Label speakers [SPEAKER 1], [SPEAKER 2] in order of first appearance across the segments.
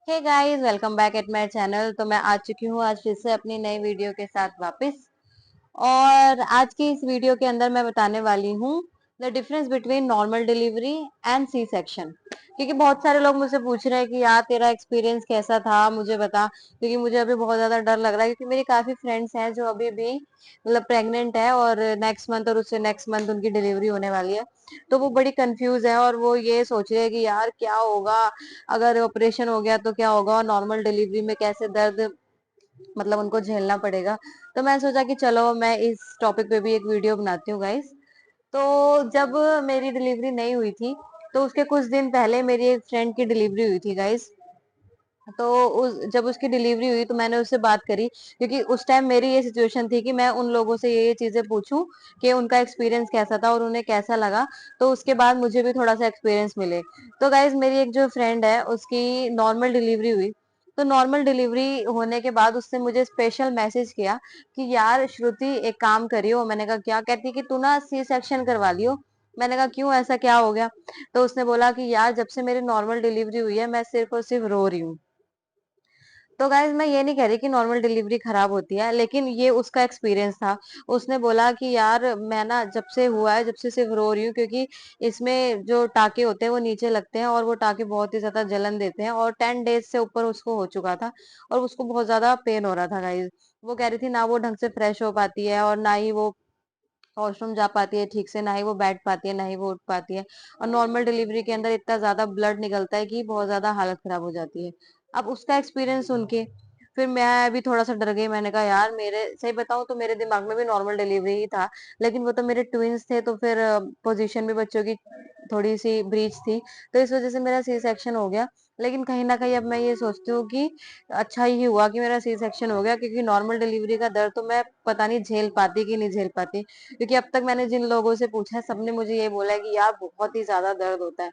[SPEAKER 1] Hey guys, welcome back at my channel. तो मैं आ चुकी हूँ आज फिर से अपनी नई वीडियो के साथ वापस। और आज की इस वीडियो के अंदर मैं बताने वाली हूँ the difference between normal delivery and C section. क्योंकि बहुत सारे लोग मुझसे पूछ रहे हैं कि यार तेरा एक्सपीरियंस कैसा था, मुझे बता। क्योंकि मुझे अभी बहुत ज्यादा डर लग रहा है, क्योंकि मेरी काफी फ्रेंड्स हैं जो अभी भी मतलब प्रेग्नेंट है, और नेक्स्ट मंथ और उससे नेक्स्ट मंथ उनकी डिलीवरी होने वाली है। तो वो बड़ी कंफ्यूज है और वो ये सोच रहे हैं कि यार क्या होगा, अगर ऑपरेशन हो गया तो क्या होगा, और नॉर्मल डिलीवरी में कैसे दर्द मतलब उनको झेलना पड़ेगा। तो मैं सोचा कि चलो मैं इस टॉपिक पे भी एक वीडियो बनाती हूँ गाइस। तो जब मेरी डिलीवरी नहीं हुई थी, तो उसके कुछ दिन पहले मेरी एक फ्रेंड की डिलीवरी हुई थी गाइस। तो जब उसकी डिलीवरी हुई तो मैंने उससे बात करी, क्योंकि उस टाइम मेरी ये सिचुएशन थी कि मैं उन लोगों से ये चीजें पूछूं कि उनका एक्सपीरियंस कैसा था और उन्हें कैसा लगा, तो उसके बाद मुझे भी थोड़ा सा एक्सपीरियंस मिले। तो गाइज मेरी एक जो फ्रेंड है उसकी नॉर्मल डिलीवरी हुई। तो नॉर्मल डिलीवरी होने के बाद उसने मुझे स्पेशल मैसेज किया कि यार श्रुति एक काम करियो। मैंने कहा क्या? कहती कि तू ना सी सेक्शन करवा लियो। मैंने कहा क्यों, ऐसा क्या हो गया? तो उसने बोला कि यार जब से मेरी नॉर्मल डिलीवरी हुई है मैं सिर्फ और सिर्फ रो रही हूँ। तो गाइज मैं ये नहीं कह रही कि नॉर्मल डिलीवरी खराब होती है, लेकिन ये उसका एक्सपीरियंस था। उसने बोला कि यार मैं ना जब से हुआ है, जब से सिर्फ रो रही हूँ, क्योंकि इसमें जो टाके होते हैं वो नीचे लगते हैं और वो टाके बहुत ही ज्यादा जलन देते हैं, और 10 डेज से ऊपर उसको हो चुका था और उसको बहुत ज्यादा पेन हो रहा था गाइज। वो कह रही थी ना वो ढंग से फ्रेश हो पाती है, और ना ही वो वॉशरूम जा पाती है ठीक से, ना ही वो बैठ पाती है, ना ही वो उठ पाती है। और नॉर्मल डिलीवरी के अंदर इतना ज्यादा ब्लड निकलता है कि बहुत ज्यादा हालत खराब हो जाती है। अब उसका एक्सपीरियंस सुन के फिर मैं भी थोड़ा सा डर गई। मैंने कहा यार, मेरे सही बताऊं तो मेरे दिमाग में भी नॉर्मल डिलीवरी ही था, लेकिन वो तो मेरे ट्विंस थे, तो फिर पोजीशन भी बच्चों की थोड़ी सी ब्रीच थी, तो इस वजह से मेरा सी सेक्शन हो गया। लेकिन कहीं ना कहीं अब मैं ये सोचती हूँ कि अच्छा ही हुआ कि मेरा सी सेक्शन हो गया, क्योंकि नॉर्मल डिलीवरी का दर्द तो मैं पता नहीं झेल पाती कि नहीं झेल पाती। क्योंकि अब तक मैंने जिन लोगों से पूछा है सबने मुझे ये बोला है कि यार बहुत ही ज्यादा दर्द होता है।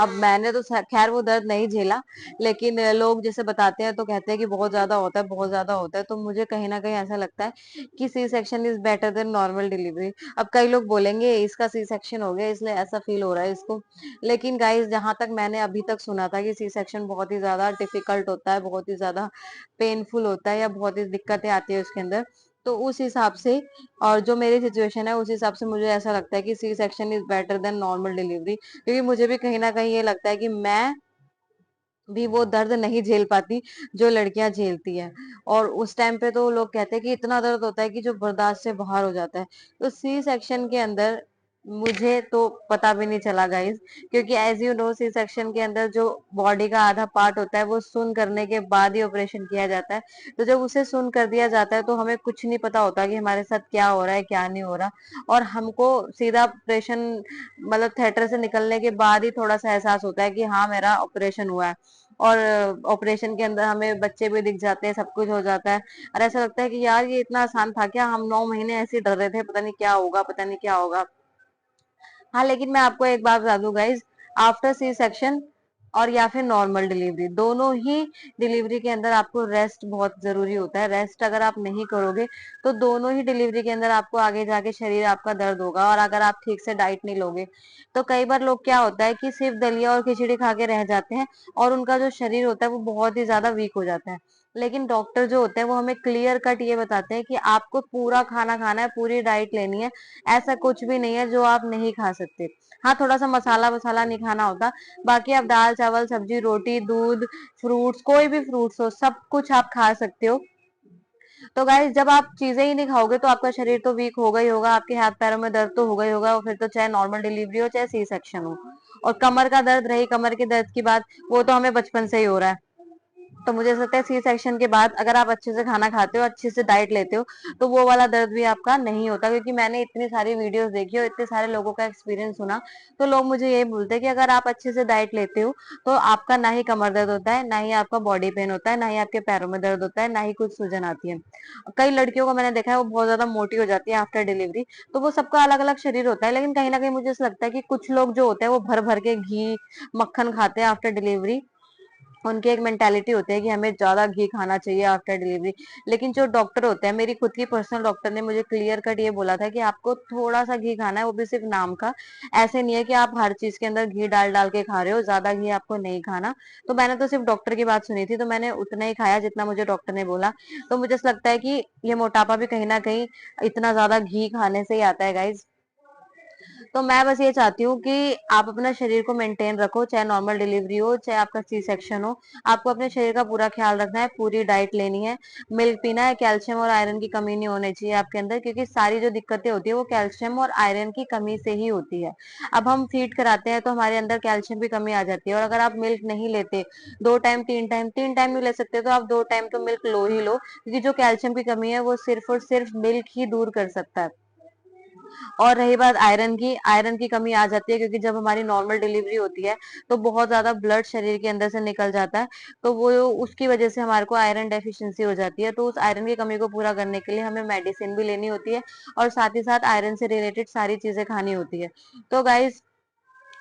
[SPEAKER 1] अब मैंने तो खैर वो दर्द नहीं झेला, लेकिन लोग जैसे बताते हैं तो कहते हैं कि बहुत ज्यादा होता है, बहुत ज्यादा होता है। तो मुझे कहीं ना कहीं ऐसा लगता है कि C section is better than normal delivery. अब कई लोग बोलेंगे इसका सी सेक्शन हो गया इसलिए ऐसा फील हो रहा है इसको, लेकिन गाइस जहां तक मैंने अभी तक सुना था कि सी सेक्शन बहुत ही ज्यादा डिफिकल्ट होता है, बहुत ही ज्यादा पेनफुल होता है, या बहुत ही दिक्कतें आती है उसके अंदर। तो उस हिसाब से और जो मेरी सिचुएशन है उस हिसाब से मुझे ऐसा लगता है कि C section is better than normal delivery. क्योंकि मुझे भी कहीं ना कहीं ये लगता है कि मैं भी वो दर्द नहीं झेल पाती जो लड़कियां झेलती हैं। और उस टाइम पे तो लोग कहते हैं कि इतना दर्द होता है कि जो बर्दाश्त से बाहर हो जाता है। तो सी सेक्शन के अंदर मुझे तो पता भी नहीं चला गाइस, क्योंकि as you know C section के अंदर जो बॉडी का आधा पार्ट होता है वो सुन करने के बाद ही ऑपरेशन किया जाता है। तो जब उसे सुन कर दिया जाता है तो हमें कुछ नहीं पता होता कि हमारे साथ क्या हो रहा है क्या नहीं हो रहा। और हमको सीधा ऑपरेशन मतलब थिएटर से निकलने के बाद ही थोड़ा सा एहसास होता है कि हाँ मेरा ऑपरेशन हुआ है। और ऑपरेशन के अंदर हमें बच्चे भी दिख जाते हैं, सब कुछ हो जाता है। और ऐसा लगता है कि यार ये इतना आसान था क्या? हम 9 महीने ऐसे ही डर रहे थे, पता नहीं क्या होगा, पता नहीं क्या होगा। हाँ, लेकिन मैं आपको एक बात बता दूं गाइज, आफ्टर सी सेक्शन और या फिर नॉर्मल डिलीवरी, दोनों ही डिलीवरी के अंदर आपको रेस्ट बहुत जरूरी होता है। रेस्ट अगर आप नहीं करोगे तो दोनों ही डिलीवरी के अंदर आपको आगे जाके शरीर आपका दर्द होगा। और अगर आप ठीक से डाइट नहीं लोगे तो कई बार लोग क्या होता है कि सिर्फ दलिया और खिचड़ी खा के रह जाते हैं, और उनका जो शरीर होता है वो बहुत ही ज्यादा वीक हो जाता है। लेकिन डॉक्टर जो होते हैं वो हमें क्लियर कट ये बताते हैं कि आपको पूरा खाना खाना है, पूरी डाइट लेनी है। ऐसा कुछ भी नहीं है जो आप नहीं खा सकते। हाँ, थोड़ा सा मसाला वसाला नहीं खाना होता, बाकी आप दाल चावल सब्जी रोटी दूध फ्रूट्स, कोई भी फ्रूट्स हो, सब कुछ आप खा सकते हो। तो गाइस जब आप चीजें ही नहीं खाओगे तो आपका शरीर तो वीक होगा ही होगा, आपके हाथ पैरों में दर्द तो होगा ही होगा, और फिर तो चाहे नॉर्मल डिलीवरी हो चाहे सी सेक्शन हो। और कमर का दर्द रही, कमर के दर्द की बात, वो तो हमें बचपन से ही हो रहा है। तो मुझे ऐसा लगता है सी सेक्शन के बाद अगर आप अच्छे से खाना खाते हो, अच्छे से डाइट लेते हो, तो वो वाला दर्द भी आपका नहीं होता। क्योंकि मैंने इतनी सारी वीडियोस देखी और इतने सारे लोगों का एक्सपीरियंस सुना, तो लोग मुझे ये बोलते हैं कि अगर आप अच्छे से डाइट लेते हो तो आपका ना ही कमर दर्द होता है, ना ही आपका बॉडी पेन होता है, ना ही आपके पैरों में दर्द होता है, ना ही कुछ सूजन आती है। कई लड़कियों को मैंने देखा है वो बहुत ज्यादा मोटी हो जाती है आफ्टर डिलीवरी। तो वो सबका अलग अलग शरीर होता है, लेकिन कहीं ना कहीं मुझे ऐसा लगता है कि कुछ लोग जो होते हैं वो भर भर के घी मक्खन खाते हैं आफ्टर डिलीवरी, उनकी एक मेंटालिटी होती है कि हमें ज्यादा घी खाना चाहिए आफ्टर डिलीवरी। लेकिन जो डॉक्टर होते हैं, मेरी खुद की पर्सनल डॉक्टर ने मुझे क्लियर कट ये बोला था कि आपको थोड़ा सा घी खाना है, वो भी सिर्फ नाम का। ऐसे नहीं है कि आप हर चीज के अंदर घी डाल डाल के खा रहे हो, ज्यादा घी आपको नहीं खाना। तो मैंने तो सिर्फ डॉक्टर की बात सुनी थी, तो मैंने उतना ही खाया जितना मुझे डॉक्टर ने बोला। तो मुझे ऐसा लगता है कि ये मोटापा भी कहीं ना कहीं इतना ज्यादा घी खाने से ही आता है गाइज। तो मैं बस ये चाहती हूँ कि आप अपना शरीर को मेंटेन रखो, चाहे नॉर्मल डिलीवरी हो चाहे आपका सी सेक्शन हो। आपको अपने शरीर का पूरा ख्याल रखना है, पूरी डाइट लेनी है, मिल्क पीना है, कैल्शियम और आयरन की कमी नहीं होनी चाहिए आपके अंदर, क्योंकि सारी जो दिक्कतें होती है वो कैल्शियम और आयरन की कमी से ही होती है। अब हम फीड कराते हैं तो हमारे अंदर कैल्शियम की कमी आ जाती है, और अगर आप मिल्क नहीं लेते, 2 टाइम 3 टाइम, 3 टाइम नहीं ले सकते तो आप 2 टाइम तो मिल्क लो ही लो, क्योंकि जो कैल्शियम की कमी है वो सिर्फ और सिर्फ मिल्क ही दूर कर सकता है। और रही बात आयरन की, आयरन की कमी आ जाती है क्योंकि जब हमारी नॉर्मल डिलीवरी होती है तो बहुत ज्यादा ब्लड शरीर के अंदर से निकल जाता है, तो वो उसकी वजह से हमारे को आयरन डेफिशिएंसी हो जाती है। तो उस आयरन की कमी को पूरा करने के लिए हमें मेडिसिन भी लेनी होती है, और साथ ही साथ आयरन से रिलेटेड सारी चीजें खानी होती है। तो गाइज,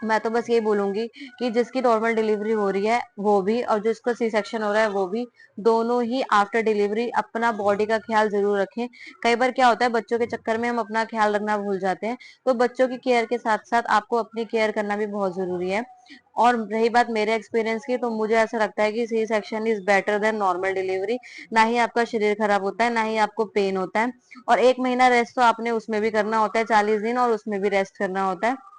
[SPEAKER 1] मैं तो बस यही बोलूंगी कि जिसकी नॉर्मल डिलीवरी हो रही है वो भी, और जिसका सी सेक्शन हो रहा है वो भी, दोनों ही आफ्टर डिलीवरी अपना बॉडी का ख्याल जरूर रखें। कई बार क्या होता है, बच्चों के चक्कर में हम अपना ख्याल रखना भूल जाते हैं, तो बच्चों की केयर के साथ साथ आपको अपनी केयर करना भी बहुत जरूरी है। और रही बात मेरे एक्सपीरियंस की, तो मुझे ऐसा लगता है कि C section is better than normal delivery. ना ही आपका शरीर खराब होता है, ना ही आपको पेन होता है। और 1 महीना रेस्ट तो आपने उसमें भी करना होता है, 40 दिन, और उसमें भी रेस्ट करना होता है।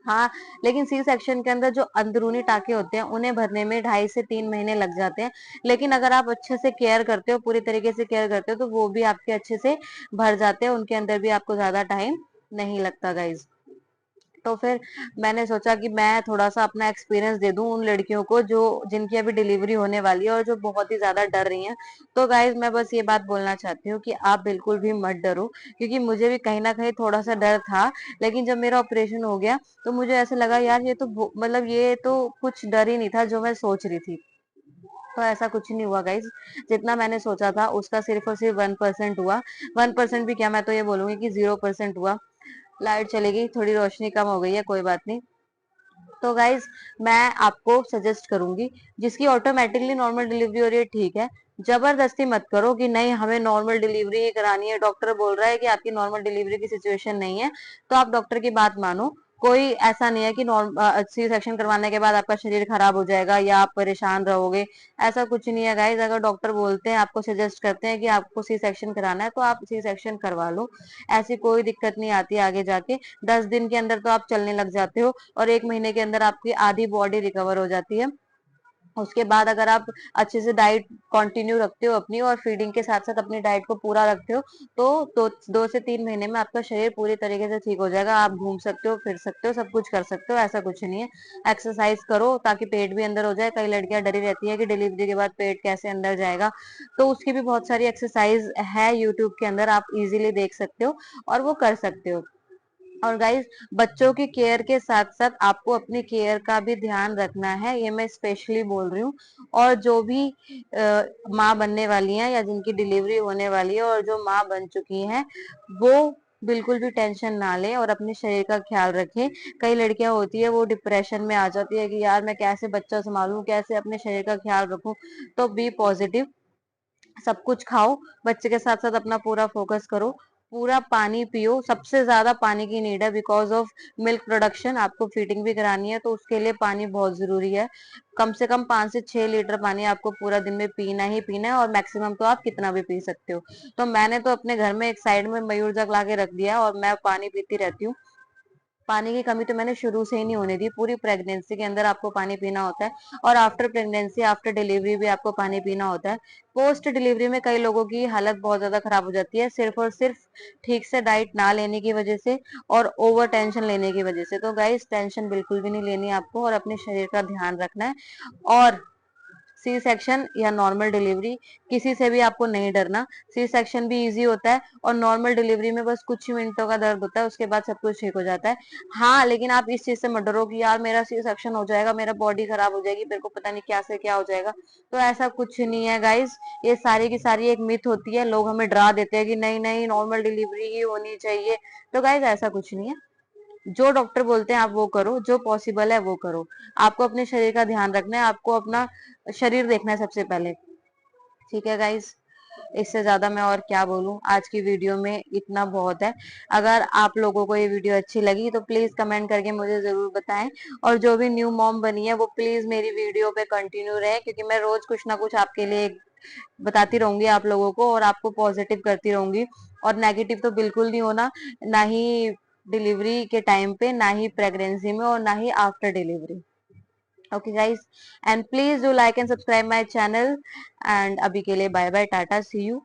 [SPEAKER 1] हाँ, लेकिन सी सेक्शन के अंदर जो अंदरूनी टाके होते हैं उन्हें भरने में 2.5 से 3 महीने लग जाते हैं। लेकिन अगर आप अच्छे से केयर करते हो, पूरी तरीके से केयर करते हो, तो वो भी आपके अच्छे से भर जाते हैं, उनके अंदर भी आपको ज्यादा टाइम नहीं लगता गाइज। तो फिर मैंने सोचा कि मैं थोड़ा सा अपना एक्सपीरियंस दे दूं उन लड़कियों को जो जिनकी अभी डिलीवरी होने वाली है और जो बहुत ही ज्यादा डर रही हैं। तो गाइज, मैं बस ये बात बोलना चाहती हूँ कि आप बिल्कुल भी मत डरो, क्योंकि मुझे भी कहीं ना कहीं थोड़ा सा डर था। लेकिन जब मेरा ऑपरेशन हो गया तो मुझे ऐसे लगा, यार ये तो मतलब ये तो कुछ डर ही नहीं था जो मैं सोच रही थी। तो ऐसा कुछ नहीं हुआ गाइज, जितना मैंने सोचा था उसका सिर्फ और सिर्फ 1% हुआ। 1% भी क्या, मैं तो ये बोलूंगी कि 0% हुआ। लाइट चली गई, थोड़ी रोशनी कम हो गई है, कोई बात नहीं। तो गाइज, मैं आपको सजेस्ट करूंगी, जिसकी ऑटोमेटिकली नॉर्मल डिलीवरी हो रही है, ठीक है, जबरदस्ती मत करो कि नहीं हमें नॉर्मल डिलीवरी ही करानी है, डॉक्टर बोल रहा है कि आपकी नॉर्मल डिलीवरी की सिचुएशन नहीं है, तो आप डॉक्टर की बात मानो। कोई ऐसा नहीं है कि सी सेक्शन करवाने के बाद आपका शरीर खराब हो जाएगा या आप परेशान रहोगे। ऐसा कुछ नहीं है गाइज। अगर डॉक्टर बोलते हैं, आपको सजेस्ट करते हैं कि आपको सी सेक्शन कराना है, तो आप सी सेक्शन करवा लो। ऐसी कोई दिक्कत नहीं आती आगे जाके। 10 दिन के अंदर तो आप चलने लग जाते हो, और 1 महीने के अंदर आपकी आधी बॉडी रिकवर हो जाती है। उसके बाद अगर आप अच्छे से डाइट कंटिन्यू रखते हो अपनी, और फीडिंग के साथ साथ अपनी डाइट को पूरा रखते हो, तो 2 से 3 महीने में आपका शरीर पूरी तरीके से ठीक हो जाएगा। आप घूम सकते हो, फिर सकते हो, सब कुछ कर सकते हो, ऐसा कुछ नहीं है। एक्सरसाइज करो ताकि पेट भी अंदर हो जाए। कई लड़कियां डरी रहती है कि डिलीवरी के बाद पेट कैसे अंदर जाएगा, तो उसकी भी बहुत सारी एक्सरसाइज है यूट्यूब के अंदर, आप इजीली देख सकते हो और वो कर सकते हो। और गाइस, बच्चों की केयर के साथ साथ आपको अपनी केयर का भी ध्यान रखना है, ये मैं स्पेशली बोल रही हूँ। और जो भी माँ बनने वाली हैं या जिनकी डिलीवरी होने वाली है और जो माँ बन चुकी हैं, वो बिल्कुल भी टेंशन ना लें और अपने शरीर का ख्याल रखें। कई लड़कियां होती है वो डिप्रेशन में आ जाती है कि यार मैं कैसे बच्चा संभालूं, कैसे अपने शरीर का ख्याल रखूं। तो बी पॉजिटिव, सब कुछ खाओ, बच्चे के साथ साथ अपना पूरा फोकस करो, पूरा पानी पियो। सबसे ज्यादा पानी की नीड है, बिकॉज ऑफ मिल्क प्रोडक्शन। आपको फीडिंग भी करानी है तो उसके लिए पानी बहुत जरूरी है। कम से कम 5 से 6 लीटर पानी आपको पूरा दिन में पीना ही पीना है, और मैक्सिमम तो आप कितना भी पी सकते हो। तो मैंने तो अपने घर में एक साइड में मयूर जग ला के रख दिया है, और मैं पानी पीती रहती हूँ। पानी की कमी तो मैंने शुरू से ही नहीं होने दी, पूरी प्रेगनेंसी के अंदर आपको पानी पीना होता है, और आफ्टर प्रेगनेंसी, आफ्टर डिलीवरी भी आपको पानी पीना होता है। पोस्ट डिलीवरी में कई लोगों की हालत बहुत ज्यादा खराब हो जाती है, सिर्फ और सिर्फ ठीक से डाइट ना लेने की वजह से और ओवर टेंशन लेने की वजह से। तो गाइस, टेंशन बिल्कुल भी नहीं लेनी है आपको, और अपने शरीर का ध्यान रखना है। और सी सेक्शन या नॉर्मल डिलीवरी, किसी से भी आपको नहीं डरना। सी सेक्शन भी इजी होता है, और नॉर्मल डिलीवरी में बस कुछ ही मिनटों का दर्द होता है, उसके बाद सब कुछ ठीक हो जाता है। हाँ, लेकिन आप इस चीज से मत डरो कि यार मेरा सी सेक्शन हो जाएगा, मेरा बॉडी खराब हो जाएगी, मेरे को पता नहीं क्या से क्या हो जाएगा। तो ऐसा कुछ नहीं है गाइस, ये सारी की सारी एक मिथ होती है। लोग हमें डरा देते हैं कि नहीं नहीं, नॉर्मल डिलीवरी ही होनी चाहिए। तो गाइस, ऐसा कुछ नहीं है। जो डॉक्टर बोलते हैं आप वो करो, जो पॉसिबल है वो करो। आपको अपने शरीर का ध्यान रखना है, आपको अपना शरीर देखना है सबसे पहले। ठीक है गाइस, इससे ज्यादा मैं और क्या बोलूं, आज की वीडियो में इतना बहुत है। अगर आप लोगों को ये वीडियो अच्छी लगी तो प्लीज कमेंट करके मुझे जरूर बताएं। और जो भी न्यू मॉम बनी है वो प्लीज मेरी वीडियो पे कंटिन्यू रहे, क्योंकि मैं रोज कुछ ना कुछ आपके लिए बताती रहूंगी आप लोगों को, और आपको पॉजिटिव करती रहूंगी। और नेगेटिव तो बिल्कुल नहीं होना, ना ही डिलीवरी के टाइम पे, ना ही प्रेगनेंसी में, और ना ही after delivery. Okay guys, and please do like and subscribe my channel. And अभी के लिए bye bye, tata, see you.